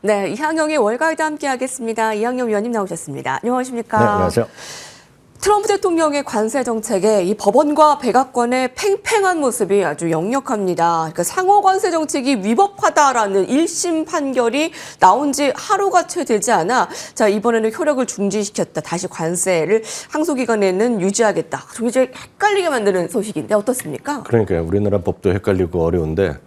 네, 이항영의 월가이드 함께하겠습니다. 이항영 위원님 나오셨습니다. 안녕하십니까? 네, 안녕하세요. 트럼프 대통령의 관세 정책에 이 법원과 백악관의 팽팽한 모습이 아주 역력합니다. 그러니까 상호 관세 정책이 위법하다라는 1심 판결이 나온 지 하루가 채 되지 않아 자 이번에는 효력을 중지시켰다. 다시 관세를 항소기간에는 유지하겠다. 좀 이제 헷갈리게 만드는 소식인데 어떻습니까? 그러니까요. 우리나라 법도 헷갈리고 어려운데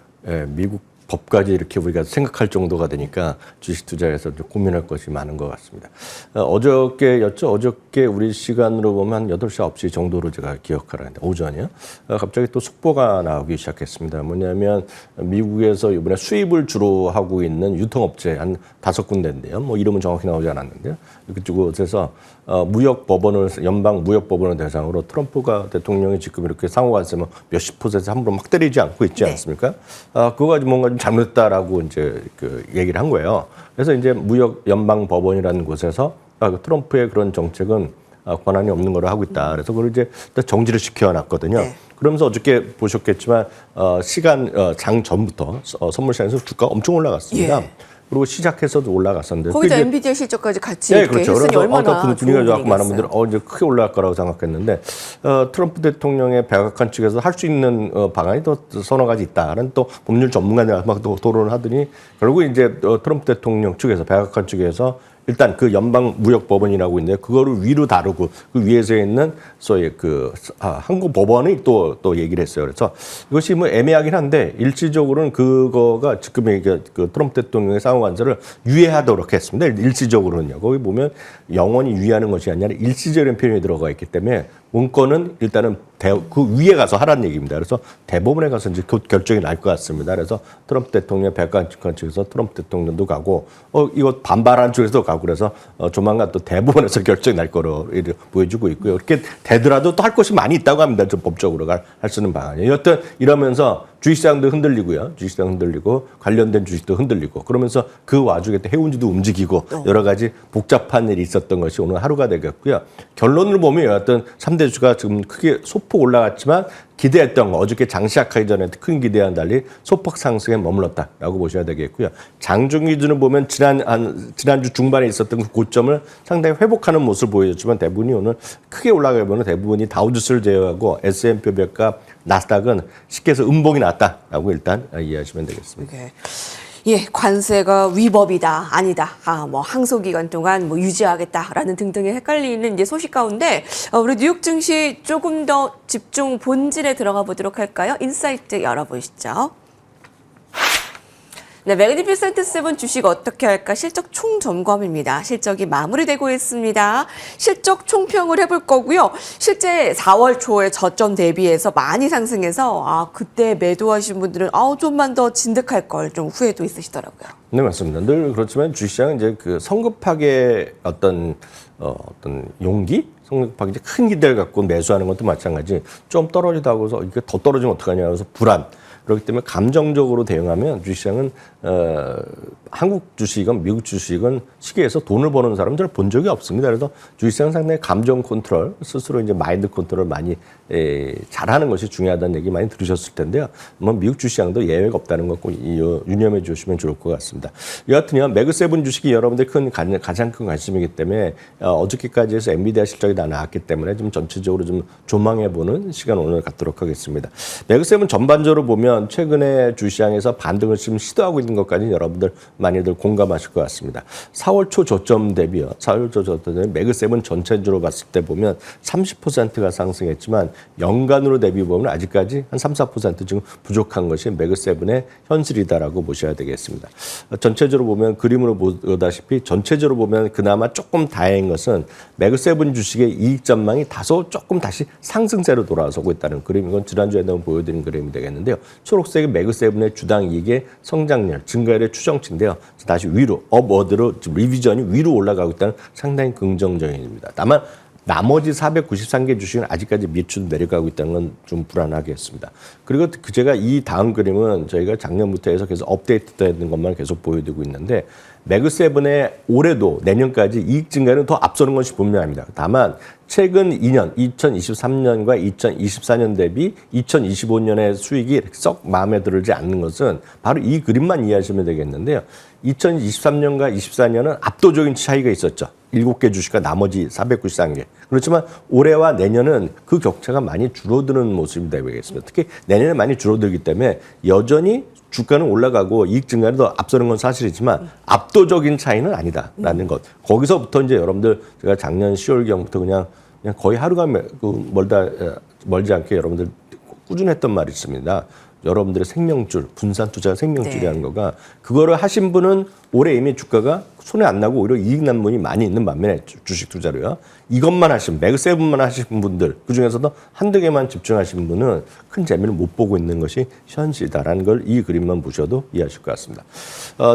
미국 법까지 이렇게 우리가 생각할 정도가 되니까 주식 투자에서 좀 고민할 것이 많은 것 같습니다. 어저께였죠. 어저께 우리 시간으로 보면 한 8시, 9시 정도로 제가 기억하라는데 오전이요. 갑자기 또 속보가 나오기 시작했습니다. 뭐냐면 미국에서 이번에 수입을 주로 하고 있는 유통업체 한 5군데인데요. 뭐 이름은 정확히 나오지 않았는데요. 그쪽에서 무역법원을 연방 무역법원을 대상으로 트럼프가 대통령이 지금 이렇게 상호관세 몇십 퍼센트 함부로 막 때리지 않고 있지 않습니까? 그거 가지고 뭔가 좀 잘못했다라고 이제 그 얘기를 한 거예요. 그래서 이제 무역 연방 법원이라는 곳에서 트럼프의 그런 정책은 권한이 없는 거로 하고 있다. 그래서 그걸 이제 정지를 시켜놨거든요. 네. 그러면서 어저께 보셨겠지만 장 전부터 선물시장에서 주가가 엄청 올라갔습니다. 예. 그리고 시작해서도 올라갔었는데 거기다 엔비디아 실적까지 같이 네, 이렇게 그렇죠. 했으니 그래서 얼마나 분위기가 좋았고 많은 분위기겠어요. 분들은 이제 크게 올라갈 거라고 생각했는데 트럼프 대통령의 백악관 측에서 할 수 있는 방안이 또 서너 가지 있다라는 또 법률 전문가들 막 또 토론을 하더니 결국 이제 트럼프 대통령 측에서 백악관 측에서 일단 그 연방무역법원이라고 있는데 그거를 위로 다루고 그 위에서 있는 소위 한국 법원이 또 얘기를 했어요. 그래서 이것이 뭐 애매하긴 한데 일시적으로는 그거가 지금 이게 그 트럼프 대통령의 상호관세를 유예하도록 했습니다. 일시적으로는요. 거기 보면 영원히 유예하는 것이 아니라 일시적인 표현이 들어가 있기 때문에 문건은 일단은 그 위에 가서 하라는 얘기입니다. 그래서 대법원에 가서 이제 결정이 날 것 같습니다. 그래서 트럼프 대통령 백악관 측에서 트럼프 대통령도 가고 이거 반발하는 쪽에서도 가고 그래서 조만간 또 대법원에서 결정이 날 거로 보여주고 있고요. 이렇게 되더라도 또 할 것이 많이 있다고 합니다. 좀 법적으로 할 수 있는 방안이. 여튼 이러면서 주식시장도 흔들리고요. 주식시장 흔들리고 관련된 주식도 흔들리고 그러면서 그 와중에 또 해운지도 움직이고 여러 가지 복잡한 일이 있었던 것이 오늘 하루가 되겠고요. 결론을 보면 여하튼 3대 주가 지금 크게 소폭 올라갔지만 기대했던 거 어저께 장 시작하기 전에 큰 기대와는 달리 소폭 상승에 머물렀다라고 보셔야 되겠고요. 장중 기준을 보면 지난주 중반에 있었던 그 고점을 상당히 회복하는 모습을 보여줬지만 대부분이 오늘 크게 올라가면 대부분이 다우지수를 제외하고 S&P 500과 나스닥은 쉽게 해서 음봉이 났다라고 일단 이해하시면 되겠습니다. 네. 예, 관세가 위법이다, 아니다, 뭐 항소 기간 동안 뭐 유지하겠다라는 등등의 헷갈리는 이제 소식 가운데 우리 뉴욕 증시 조금 더 집중 본질에 들어가 보도록 할까요? 인사이트 열어보시죠. 네, 매그니피센트 세븐 주식 어떻게 할까? 실적 총점검입니다. 실적이 마무리되고 있습니다. 실적 총평을 해볼 거고요. 실제 4월 초에 저점 대비해서 많이 상승해서 그때 매도하신 분들은 좀만 더 진득할 걸 좀 후회도 있으시더라고요. 네, 맞습니다. 늘 그렇지만 주식시장은 이제 그 성급하게 어떤 용기? 성급하게 이제 큰 기대를 갖고 매수하는 것도 마찬가지. 좀 떨어지다 하고서 이게 더 떨어지면 어떡하냐 해서 불안. 그렇기 때문에 감정적으로 대응하면 주식시장은 한국 주식은 미국 주식은 시계에서 돈을 버는 사람들을 본 적이 없습니다. 그래서 주식시장은 상당히 감정 컨트롤, 스스로 이제 마인드 컨트롤 많이 잘하는 것이 중요하다는 얘기 많이 들으셨을 텐데요. 뭐 미국 주식시장도 예외가 없다는 거 꼭 유념해 주시면 좋을 것 같습니다. 여하튼요, 매그세븐 주식이 여러분들 가장 큰 관심이기 때문에 어저께까지 해서 엔비디아 실적이 다 나왔기 때문에 좀 전체적으로 좀 조망해보는 시간 오늘 갖도록 하겠습니다. 매그세븐 전반적으로 보면 최근에 주시장에서 반등을 지금 시도하고 있는 것까지 여러분들 많이들 공감하실 것 같습니다. 4월 초 저점 대비요. 4월 초 저점 대비 매그세븐 전체적으로 봤을 때 보면 30%가 상승했지만 연간으로 대비 보면 아직까지 한 3, 4% 지금 부족한 것이 매그세븐의 현실이다라고 보셔야 되겠습니다. 전체적으로 보면 그림으로 보다시피 전체적으로 보면 그나마 조금 다행인 것은 매그세븐 주식의 이익 전망이 다소 조금 다시 상승세로 돌아서고 있다는 그림. 이건 지난주에 한번 보여드린 그림이 되겠는데요. 초록색의 매그세븐의 주당 이익의 성장률, 증가율의 추정치인데요. 다시 위로, 업워드로 리비전이 위로 올라가고 있다는 상당히 긍정적인 일입니다. 다만 나머지 493개 주식은 아직까지 밑으로 내려가고 있다는 건 좀 불안하게 했습니다. 그리고 제가 이 다음 그림은 저희가 작년부터 해서 계속 업데이트되는 것만 계속 보여드리고 있는데 매그세븐의 올해도 내년까지 이익 증가는 더 앞서는 것이 분명합니다. 다만 최근 2년, 2023년과 2024년 대비 2025년의 수익이 썩 마음에 들지 않는 것은 바로 이 그림만 이해하시면 되겠는데요. 2023년과 24년은 압도적인 차이가 있었죠. 7개 주식과 나머지 493개. 그렇지만 올해와 내년은 그 격차가 많이 줄어드는 모습이 되겠습니다. 특히 내년에 많이 줄어들기 때문에 여전히 주가는 올라가고 이익 증가는 더 앞서는 건 사실이지만 압도적인 차이는 아니다라는 것. 거기서부터 이제 여러분들 제가 작년 10월경부터 그냥 거의 하루가 멀지 않게 여러분들 꾸준했던 말이 있습니다. 여러분들의 생명줄, 분산 투자 생명줄이라는 거가 그거를 하신 분은 올해 이미 주가가 손에 안 나고 오히려 이익 난 분이 많이 있는 반면에 주식 투자로요. 이것만 하신 매그세븐만 하신 분들 그중에서도 한두 개만 집중하신 분은 큰 재미를 못 보고 있는 것이 현실이다라는 걸 이 그림만 보셔도 이해하실 것 같습니다.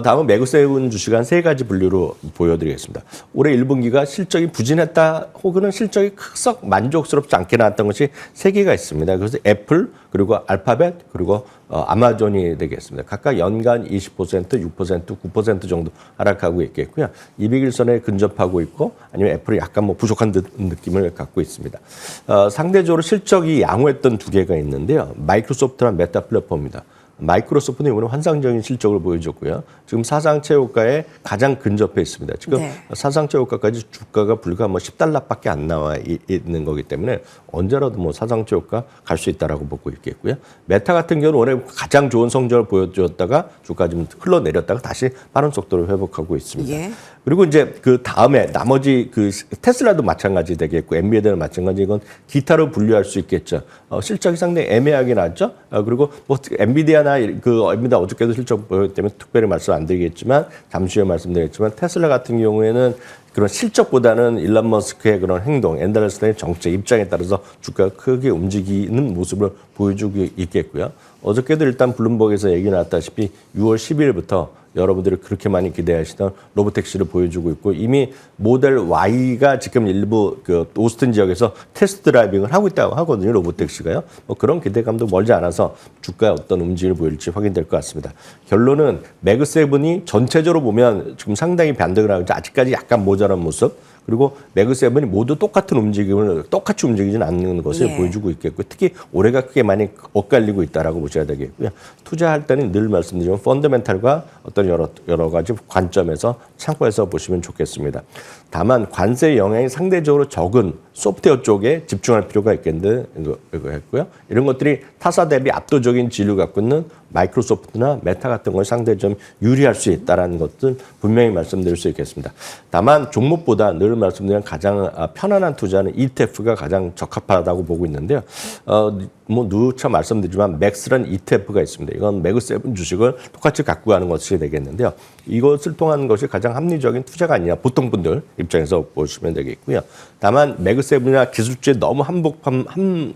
다음은 매그세븐 주식 한 세 가지 분류로 보여드리겠습니다. 올해 1분기가 실적이 부진했다 혹은 실적이 썩 만족스럽지 않게 나왔던 것이 세 개가 있습니다. 그래서 애플 그리고 알파벳 그리고 아마존이 되겠습니다. 각각 연간 20%, 6%, 9% 정도 하락하고 있겠고요. 200일선에 근접하고 있고 아니면 애플이 약간 뭐 부족한 느낌을 갖고 있습니다. 상대적으로 실적이 양호했던 두 개가 있는데요. 마이크로소프트랑 메타 플랫폼입니다. 마이크로소프트는 이번에 환상적인 실적을 보여줬고요. 지금 사상체육가에 가장 근접해 있습니다. 지금 사상체육가까지 주가가 불과 뭐 $10밖에 안 나와 있는 거기 때문에 언제라도 뭐 사상체육가 갈 수 있다라고 보고 있겠고요. 메타 같은 경우는 올해 가장 좋은 성적을 보여줬다가 주가 좀 흘러내렸다가 다시 빠른 속도로 회복하고 있습니다. 예. 그리고 이제 그 다음에 나머지 그 테슬라도 마찬가지 되겠고 엔비디아도 마찬가지 이건 기타로 분류할 수 있겠죠. 실적이 상당히 애매하게 나왔죠. 그리고 뭐 엔비디아나 그 엔비디아 어저께도 실적 보였기 때문에 특별히 말씀 안 드리겠지만 잠시 후에 말씀드리겠지만 테슬라 같은 경우에는 그런 실적보다는 일론 머스크의 그런 행동, 엔더러슨의 정책 입장에 따라서 주가가 크게 움직이는 모습을 보여주고 있겠고요. 어저께도 일단 블룸버그에서 얘기 나왔다시피 6월 10일부터 여러분들이 그렇게 많이 기대하시던 로보택시를 보여주고 있고 이미 모델 Y가 지금 일부 그 오스틴 지역에서 테스트 드라이빙을 하고 있다고 하거든요. 로보택시가요. 뭐 그런 기대감도 멀지 않아서 주가에 어떤 움직임을 보일지 확인될 것 같습니다. 결론은 매그세븐이 전체적으로 보면 지금 상당히 반등을 하고 아직까지 약간 모자란 모습. 그리고 매그세븐이 모두 똑같은 움직임을 똑같이 움직이지는 않는 것을 보여주고 있겠고 특히 올해가 크게 많이 엇갈리고 있다라고 보셔야 되겠고요. 투자할 때는 늘 말씀드리지만 펀더멘탈과 어떤 여러 가지 관점에서 참고해서 보시면 좋겠습니다. 다만 관세 영향이 상대적으로 적은 소프트웨어 쪽에 집중할 필요가 있겠는데 이거 했고요. 이런 것들이 타사 대비 압도적인 지위를 갖고 있는 마이크로소프트나 메타 같은 걸 상대히 좀 유리할 수 있다는 것들 분명히 말씀드릴 수 있겠습니다. 다만 종목보다 늘 말씀드린 가장 편안한 투자는 ETF가 가장 적합하다고 보고 있는데요. 뭐 누차 말씀드리지만 맥스라는 ETF가 있습니다. 이건 매그세븐 주식을 똑같이 갖고 가는 것이 되겠는데요. 이것을 통한 것이 가장 합리적인 투자가 아니냐 보통 분들 입장에서 보시면 되겠고요. 다만 매그세븐이나 기술주에 너무 한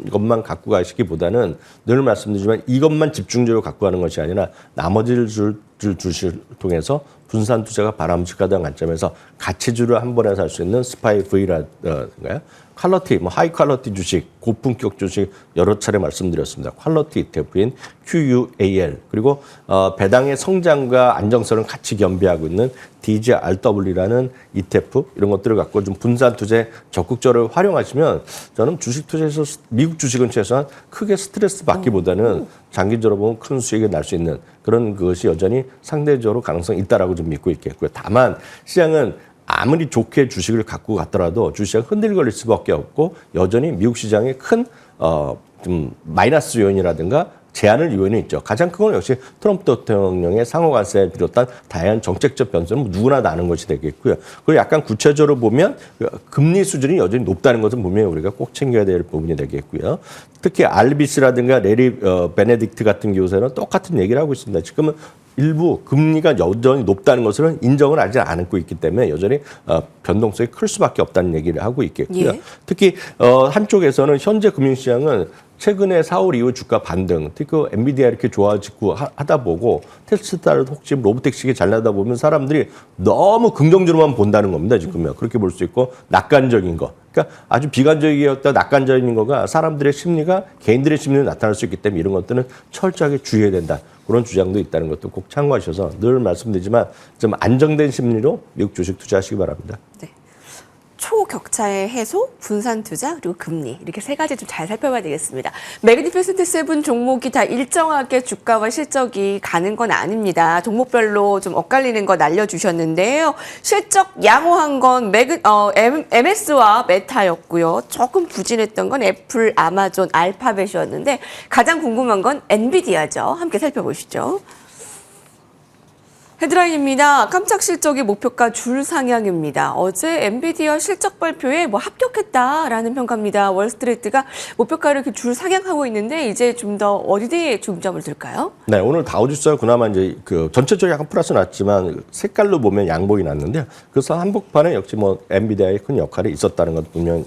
것만 갖고 가시기보다는 늘 말씀드리지만 이것만 집중적으로 갖고 가는 것이 아니라 나머지를 주식을 통해서 분산 투자가 바람직하다는 관점에서 가치주를 한 번에 살 수 있는 스파이 V라든가요. 퀄러티, 뭐 하이 퀄러티 주식, 고품격 주식 여러 차례 말씀드렸습니다. 퀄러티 ETF인 QUAL 그리고 배당의 성장과 안정성을 같이 겸비하고 있는 DGRW라는 ETF 이런 것들을 갖고 좀 분산 투자에 적극적으로 활용하시면 저는 주식 투자에서 미국 주식은 최소한 크게 스트레스 받기보다는 장기적으로 보면 큰 수익이 날 수 있는 그런 것이 여전히 상대적으로 가능성이 있다라고 좀 믿고 있겠고요. 다만 시장은 아무리 좋게 주식을 갖고 갔더라도 주식은 흔들거릴 수밖에 없고 여전히 미국 시장에 큰 좀 마이너스 요인이라든가 제한을 요인이 있죠. 가장 큰 건 역시 트럼프 대통령의 상호관세를 비롯한 다양한 정책적 변수는 누구나 다 아는 것이 되겠고요. 그리고 약간 구체적으로 보면 금리 수준이 여전히 높다는 것은 분명히 우리가 꼭 챙겨야 될 부분이 되겠고요. 특히 RBC라든가 레리 베네딕트 같은 교수는 똑같은 얘기를 하고 있습니다. 지금은 일부 금리가 여전히 높다는 것을 인정을 하지 않고 있기 때문에 여전히 변동성이 클 수밖에 없다는 얘기를 하고 있겠고요. 예. 특히 한쪽에서는 현재 금융시장은 최근에 4월 이후 주가 반등, 특히 그 엔비디아 이렇게 좋아지고 하다 보고 테슬라를 혹시 로보택시계 잘 나다 보면 사람들이 너무 긍정적으로만 본다는 겁니다. 지금요. 그렇게 볼 수 있고 낙관적인 거. 그러니까 아주 비관적이었다 낙관적인 거가 사람들의 심리가 개인들의 심리로 나타날 수 있기 때문에 이런 것들은 철저하게 주의해야 된다. 그런 주장도 있다는 것도 꼭 참고하셔서 늘 말씀드리지만 좀 안정된 심리로 미국 주식 투자하시기 바랍니다. 네. 초격차의 해소, 분산 투자, 그리고 금리 이렇게 세 가지 좀 잘 살펴봐야 되겠습니다. 매그니피센트 세븐 종목이 다 일정하게 주가와 실적이 가는 건 아닙니다. 종목별로 좀 엇갈리는 거 날려주셨는데요. 실적 양호한 건 MS와 메타였고요. 조금 부진했던 건 애플, 아마존, 알파벳이었는데 가장 궁금한 건 엔비디아죠. 함께 살펴보시죠. 헤드라인입니다. 깜짝 실적이 목표가 줄 상향입니다. 어제 엔비디아 실적 발표에 합격했다라는 평가입니다. 월스트리트가 목표가를 이렇게 줄 상향하고 있는데 이제 좀 더 어디에 중점을 둘까요? 네, 오늘 다우지수가 그나마 이제 그 전체적으로 약간 플러스 났지만 색깔로 보면 양봉이 났는데요. 그래서 한복판에 역시 엔비디아의 큰 역할이 있었다는 것 분명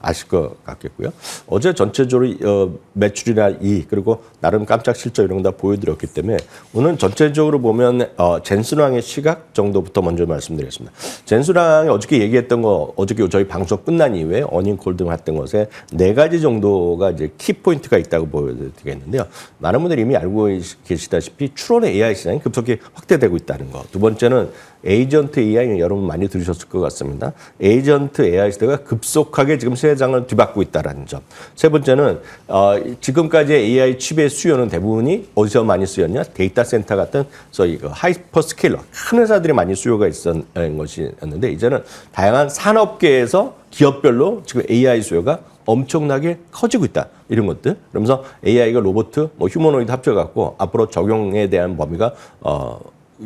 아실 것 같겠고요. 어제 전체적으로 매출이나 이익 그리고 나름 깜짝 실적 이런 거 다 보여드렸기 때문에 오늘 전체적으로 보면 젠스랑의 시각 정도부터 먼저 말씀드리겠습니다. 젠스랑이 어저께 얘기했던 거 어저께 저희 방송 끝난 이후에 어닝콜 등 했던 것에 4가지 정도가 이제 키포인트가 있다고 보여드리겠는데요. 많은 분들이 이미 알고 계시다시피 추론의 AI 시장이 급속히 확대되고 있다는 거. 두 번째는 에이전트 AI 여러분 많이 들으셨을 것 같습니다. 에이전트 AI 시대가 급속하게 지금 세상을 뒤바꾸고 있다는 점. 세 번째는 지금까지의 AI 칩의 수요는 대부분이 어디서 많이 쓰였냐? 데이터 센터 같은 소위 하이퍼스케일러 큰 회사들이 많이 수요가 있었던 것이었는데 이제는 다양한 산업계에서 기업별로 지금 AI 수요가 엄청나게 커지고 있다. 이런 것들. 그러면서 AI가 로봇, 휴머노이드 합쳐갖고 앞으로 적용에 대한 범위가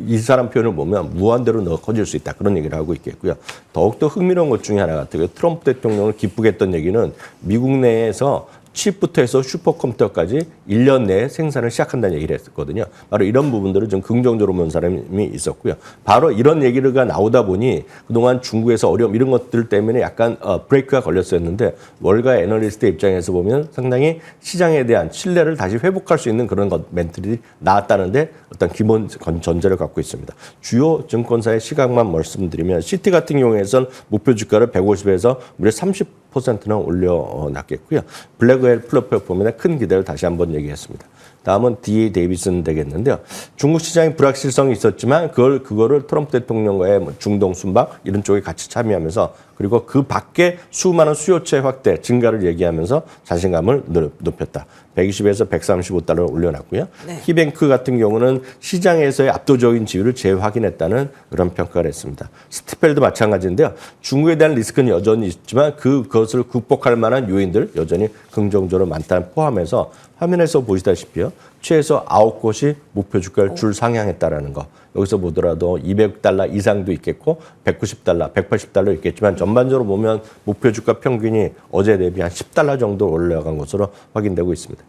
이 사람 표현을 보면 무한대로 커질 수 있다. 그런 얘기를 하고 있겠고요. 더욱더 흥미로운 것 중에 하나가 트럼프 대통령을 기쁘게 했던 얘기는 미국 내에서 칩부터 해서 슈퍼컴퓨터까지 1년 내에 생산을 시작한다는 얘기를 했었거든요. 바로 이런 부분들을 좀 긍정적으로 본 사람이 있었고요. 바로 이런 얘기가 나오다 보니 그동안 중국에서 어려움 이런 것들 때문에 약간 브레이크가 걸렸었는데 월가 애널리스트 입장에서 보면 상당히 시장에 대한 신뢰를 다시 회복할 수 있는 그런 멘트들이 나왔다는데 어떤 기본 전제를 갖고 있습니다. 주요 증권사의 시각만 말씀드리면 시티 같은 경우에선 목표 주가를 150에서 무려 30%는 올려놨겠고요. 블랙웰 플랫폼에 큰 기대를 다시 한번 얘기했습니다. 다음은 D.A. 데이비슨 되겠는데요. 중국 시장의 불확실성이 있었지만 그거를 트럼프 대통령과의 중동 순방 이런 쪽에 같이 참여하면서 그리고 그 밖에 수많은 수요체 확대 증가를 얘기하면서 자신감을 높였다. 120에서 135달러를 올려놨고요. 네. 키뱅크 같은 경우는 시장에서의 압도적인 지위를 재확인했다는 그런 평가를 했습니다. 스티펠도 마찬가지인데요. 중국에 대한 리스크는 여전히 있지만 그것을 극복할 만한 요인들 여전히 긍정적으로 많다는 포함해서 화면에서 보시다시피요. 최소 9곳이 목표 주가를 줄 상향했다라는 거. 여기서 보더라도 200달러 이상도 있겠고 190달러, 180달러 있겠지만 전반적으로 보면 목표 주가 평균이 어제 대비 한 10달러 정도 올라간 것으로 확인되고 있습니다.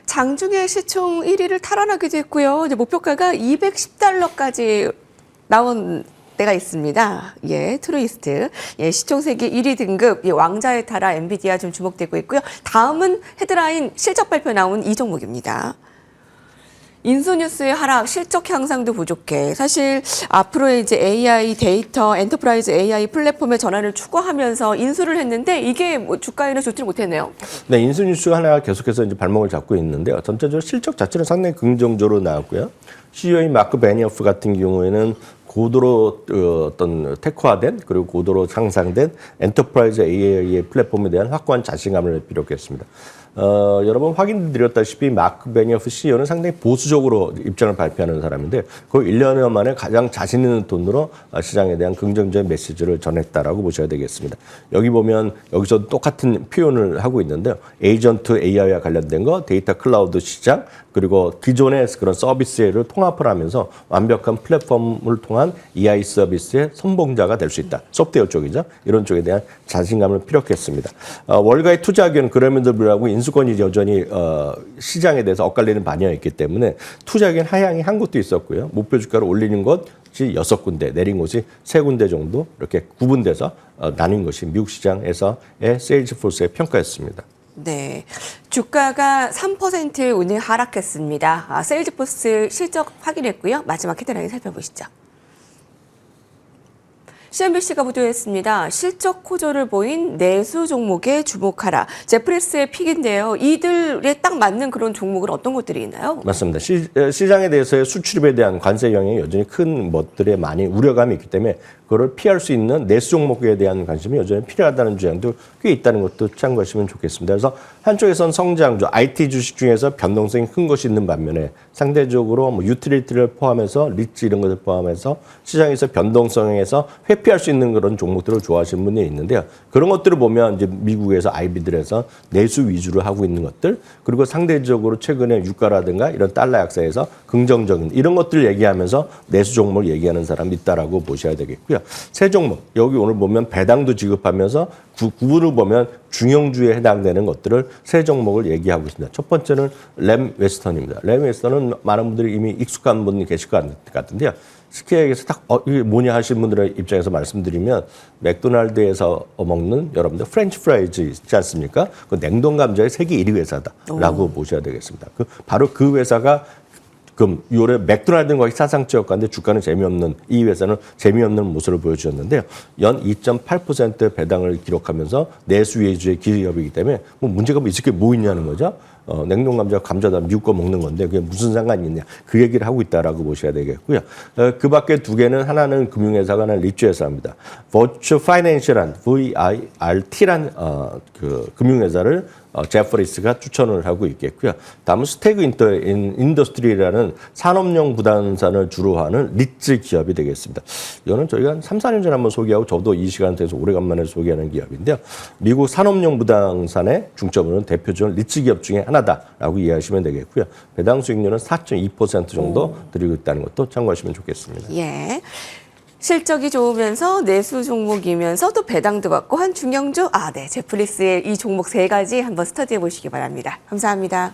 장중에 시총 1위를 탈환하기도 했고요. 이제 목표가가 210달러까지 나온 때가 있습니다. 예, 트루이스트. 예, 시총 세계 1위 등급, 예, 왕자의 타라 엔비디아 좀 주목되고 있고요. 다음은 헤드라인 실적 발표 나온 이 종목입니다. 인수뉴스의 하락, 실적 향상도 부족해. 사실 앞으로의 이제 AI 데이터, 엔터프라이즈 AI 플랫폼의 전환을 추구하면서 인수를 했는데 이게 주가에는 좋지 못했네요. 네, 인수뉴스가 하나 계속해서 이제 발목을 잡고 있는데요. 전체적으로 실적 자체는 상당히 긍정적으로 나왔고요. CEO인 마크 베니어프 같은 경우에는 고도로 어떤 테크화된 그리고 고도로 향상된 엔터프라이즈 AI의 플랫폼에 대한 확고한 자신감을 비롯했습니다. 여러 번 확인드렸다시피 마크 베니어프 CEO는 상당히 보수적으로 입장을 발표하는 사람인데 거의 1년여 만에 가장 자신 있는 톤으로 시장에 대한 긍정적인 메시지를 전했다라고 보셔야 되겠습니다. 여기 보면 여기서 똑같은 표현을 하고 있는데요. 에이전트 AI와 관련된 거, 데이터 클라우드 시장, 그리고 기존의 그런 서비스를 통합을 하면서 완벽한 플랫폼을 통한 AI 서비스의 선봉자가 될 수 있다. 소프트웨어 쪽이죠. 이런 쪽에 대한 자신감을 피력했습니다. 월가의 투자 의견 그럼에도 불구하고 인수권이 여전히 시장에 대해서 엇갈리는 반영이 있기 때문에 투자액은 하향이 한 곳도 있었고요. 목표 주가를 올리는 것이 6군데, 내린 곳이 3군데 정도 이렇게 구분돼서 나뉜 것이 미국 시장에서의 세일즈포스의 평가였습니다. 네, 주가가 3% 오늘 하락했습니다. 세일즈포스 실적 확인했고요. 마지막 헤드라인 살펴보시죠. CNBC가 보도했습니다. 실적 호조를 보인 내수 종목에 주목하라. 제프리스의 픽인데요. 이들에 딱 맞는 그런 종목은 어떤 것들이 있나요? 맞습니다. 시장에 대해서의 수출입에 대한 관세 영향이 여전히 큰 것들에 많이 우려감이 있기 때문에 그걸 피할 수 있는 내수 종목에 대한 관심이 여전히 필요하다는 주장도 꽤 있다는 것도 참고하시면 좋겠습니다. 그래서 한쪽에선 성장주, IT 주식 중에서 변동성이 큰 것이 있는 반면에 상대적으로 뭐 유틸리티를 포함해서 리츠 이런 것을 포함해서 시장에서 변동성에서 회피할 수 있는 그런 종목들을 좋아하시는 분이 있는데요. 그런 것들을 보면 이제 미국에서 IB들에서 내수 위주로 하고 있는 것들, 그리고 상대적으로 최근에 유가라든가 이런 달러 약세에서 긍정적인 이런 것들을 얘기하면서 내수 종목을 얘기하는 사람이 있다라고 보셔야 되겠고요. 세 종목, 여기 오늘 보면 배당도 지급하면서 구분을 보면 중형주에 해당되는 것들을 세 종목을 얘기하고 있습니다. 첫 번째는 램 웨스턴입니다. 램 웨스턴은 많은 분들이 이미 익숙한 분이 계실 것 같은데요. 스키에게서 딱 이게 뭐냐 하시는 분들의 입장에서 말씀드리면 맥도날드에서 먹는 여러분들 프렌치 프라이즈 있지 않습니까? 그 냉동 감자의 세계 1위 회사다라고 보셔야 되겠습니다. 바로 그 회사가 그럼 올해 맥도날드는 거의 사상치였는데 주가는 재미없는 이 회사는 재미없는 모습을 보여주셨는데요. 연 2.8% 배당을 기록하면서 내수 위주의 기업이기 때문에 뭐 문제가 뭐 있을 게 뭐 있냐는 거죠. 냉동 감자다 미국 거 먹는 건데 그게 무슨 상관이 있냐 그 얘기를 하고 있다라고 보셔야 되겠고요. 그 밖에 두 개는 하나는 금융회사가 하나는 리츠 회사입니다. 버추 파이낸셜한 VIRT란 그 금융회사를 제프리스가 추천을 하고 있겠고요. 다음은 스테그 인더스트리라는 산업용 부동산을 주로 하는 리츠 기업이 되겠습니다. 이거는 저희가 한 3, 4년 전에 한번 소개하고 저도 이 시간대에서 오래간만에 소개하는 기업인데요. 미국 산업용 부동산의 중점으로는 대표적인 리츠 기업 중에 하나다라고 이해하시면 되겠고요. 배당 수익률은 4.2% 정도 드리고 있다는 것도 참고하시면 좋겠습니다. 예. 실적이 좋으면서 내수 종목이면서 또 배당도 받고 한 중형주, 네, 제프리스의 이 종목 세 가지 한번 스터디해 보시기 바랍니다. 감사합니다.